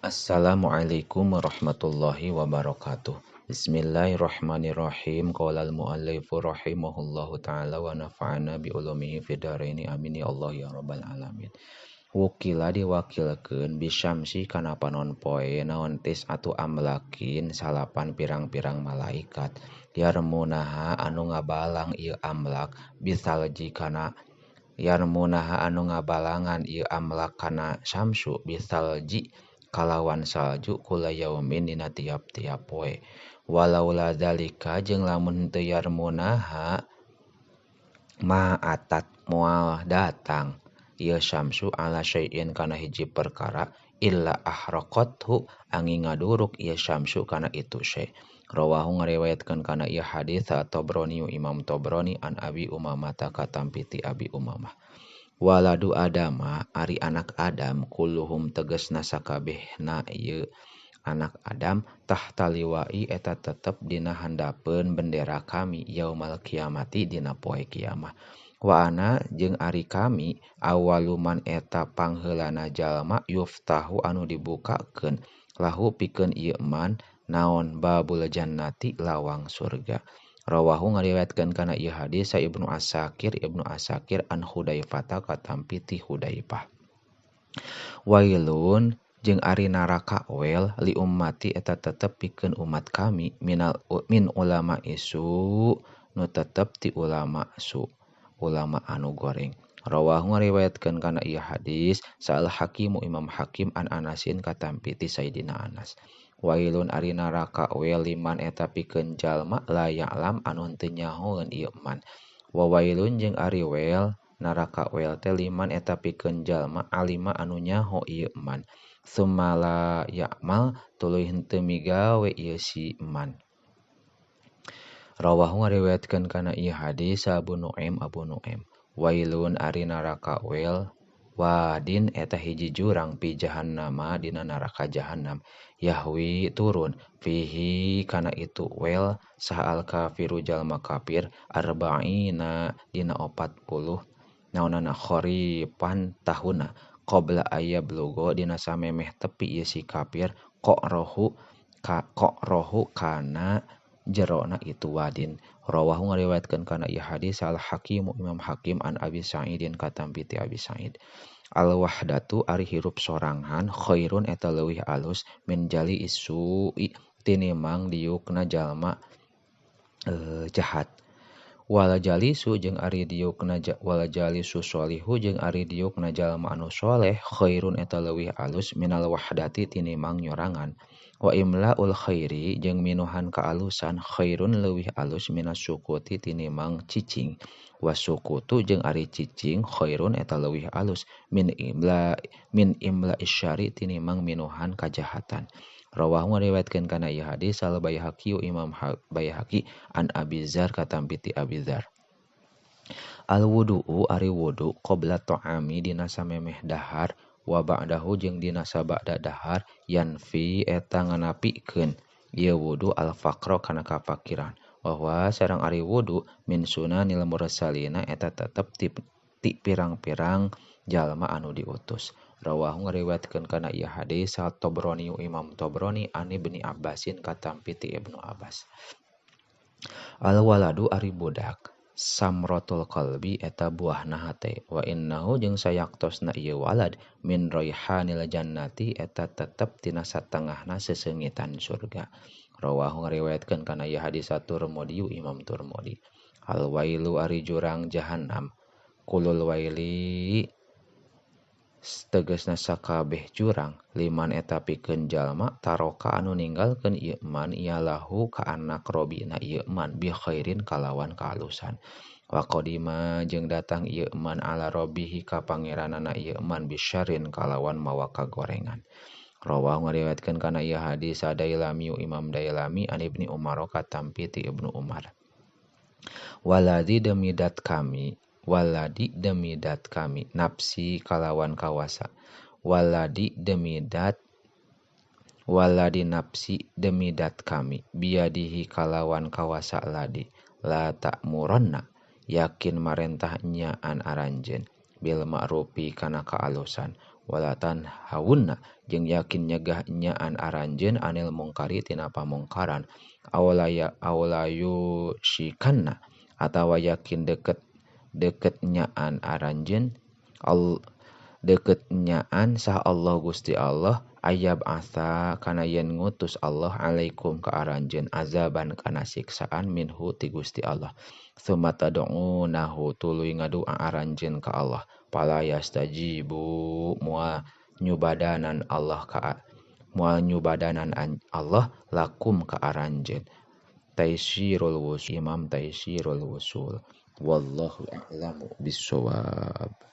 Assalamualaikum warahmatullahi wabarakatuh. Bismillahirrahmanirrahim. Qala al-muallifu rahimahullahu ta'ala wa nafa'ana bi ulumihi fid dharaini amin ya Allah ya rabbal alamin. Wukila diwakilkeun bisyamsi kana panon poe naon tis atu amlakin salapan pirang-pirang malaikat. Yarmunaha anu ngabalang ieu amlak bisalji kana Yarmunaha anu ngabalangan ieu amlak kana syamsu bisalji kalawan salju kula yaumin dina tiap-tiap poe. Walaula dzalika jeung lamun teu yarmunaha ma'atat moal datang ieu syamsu ala syai'in kana hiji perkara illa ahraqathu angin ngaduruk ieu syamsu kana itu syai'. Rawahu ngariwayatkeun kana ieu hadis At-Tabrani Imam Tabrani an Abi Umamah katampi ti Abi Umamah. Waladu Adama ari anak Adam kulluhum tegasna sakabehna ieu anak Adam tahta liwai eta tetep dina handapeun bendera kami yaumal kiamati dina poe kiamah. Wa ana jeung ari kami awaluman eta pangheulana jalma yuftahu anu dibukakeun lahu pikeun ieu man naon babul jannati lawang surga. Rawahu ngariwayatkeun kana ieu hadis sa Ibnu Asakir an Hudzaifah katampi ti Hudzaifah. Wailun jeung ari naraka wel li ummati eta tetep pikeun umat kami min ulama isu nu tetep ti ulama su ulama anu goreng. Rawahu ngariwayatkeun kana ieu hadis sa Al-Hakim Imam Hakim an Anasin katampi ti Sayyidina Anas. Wailun ari naraka wel liman eta pikeun jalma la ya'lam anu teu nyahoeun ieu man. Wa wailun jeung ari wel naraka wel teh liman eta pikeun jalma alima anu nyaho ieu man. Sumala ya'mal tuluy henteu migawe ieu si man. Rawahu ngariwayatkeun kana ieu hadis sa Abu Nuaim. Wailun ari naraka wel wadin eta hiji jurang pi jahannama dina neraka jahanam yahwi turun fihi kana itu wel saha al kafiru jalma kafir arba'ina dina 40 naonana kharipan tahuna qabla ayablugo dina samemeh tepi ieu si kafir kok rohu kana jerona itu wadin. Rawahu ngariwayatkeun kana ieu hadis Al-Hakim Imam Hakim an Abi Sa'idin katampi ti Abi Sa'id. Al-wahdatu ari hirup sorangan khairun eta leuwih alus min jali isu'i tinimang diukna jalma jahat. Wala jalisu jeung ari diukna wala jalisu sholihu jeung ari diukna jalma anu soleh khairun eta leuwih alus minal wahdati tinimang nyorangan. Wa imlaul khairi jeung minuhan kaalusan khairun leuwih alus minas sukuti tinimang cicing. Wa sukutu jeung ari cicing khairun eta leuwih alus min imla isyari tinimang minuhan kajahatan. Rawahu ngariwayatkeun kana ieu hadis al Baihaqi Imam Baihaqi an Abi Dzar katampi ti Abi Dzar. Al wudu'u ari wudu qabla ta'ami dina samemeh dahar wa ba'dahu jeung dina sabada dahar yanfi eta nganapikeun ieu wudu al faqra kana kafakiran. Bahwa sareng ari wudu min sunanil mursalina eta tetep ti pirang-pirang jalma anu diutus. Rawahu ngariwayatkeun kana ieu hadis At-Tabrani Imam Tabrani an Ibnu Abbasin katampi ti Ibnu Abbas. Al waladu ari budak samratul qalbi eta buahna hate wa innahu jeung sayaktosna ieu walad min raihanil jannati eta tetep tina satengahna seseungitan surga. Rawahu ngariwayatkeun kana ieu hadis At-Tirmidzi Imam Tirmidzi. Al wailu ari jurang jahannam kulul waili tegasna sakabeh jurang liman eta pikeun jalma taroka anu ninggalkeun ieu man ialahu ka anak robina ieu man bi khairin kalawan kaalusan. Wa qadima jeung datang ieu man ala robbihi ka pangeranana ieu man bisyarrin kalawan mawa kagorengan. Rawahu ngariwayatkeun kana ieu hadis Dailami Imam Dailami an Ibnu Umar katampi ti Ibnu Umar. Waladi demidat kami nafsi kalawan kawasa waladi nafsi demidat kami biadihi kalawan kawasa ladi la ta'muronna yakin marentah nyaan aranjeun bil ma'rufi kana kaalusan walatan hawunna jeung yakin nyegah nyaan aranjeun anil mungkari tina pamungkaran awlayu shikanna atawa yakin deket nyaan aranjeun deket nyaan sah Allah Gusti Allah ayab asa kana yen ngutus Allah alaikum ka aranjeun azaban kana siksaan minhu ti Gusti Allah summa tad'unahu tuluy ngadua aranjeun ka Allah pala yastajibu moal nyubadanan Allah lakum ka aranjeun Taisirul Wusul Imam Taisirul Wusul wallahu a'lamu bissawab.